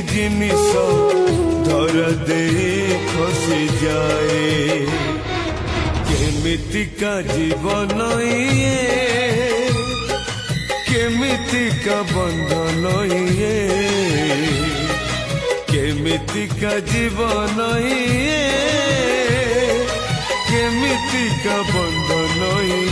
जिनिस धरा दे खसी जाए केमितिका जीवन ये केमितिका बंधन ये केमितिका जीवन ये केमितिका बंधन ये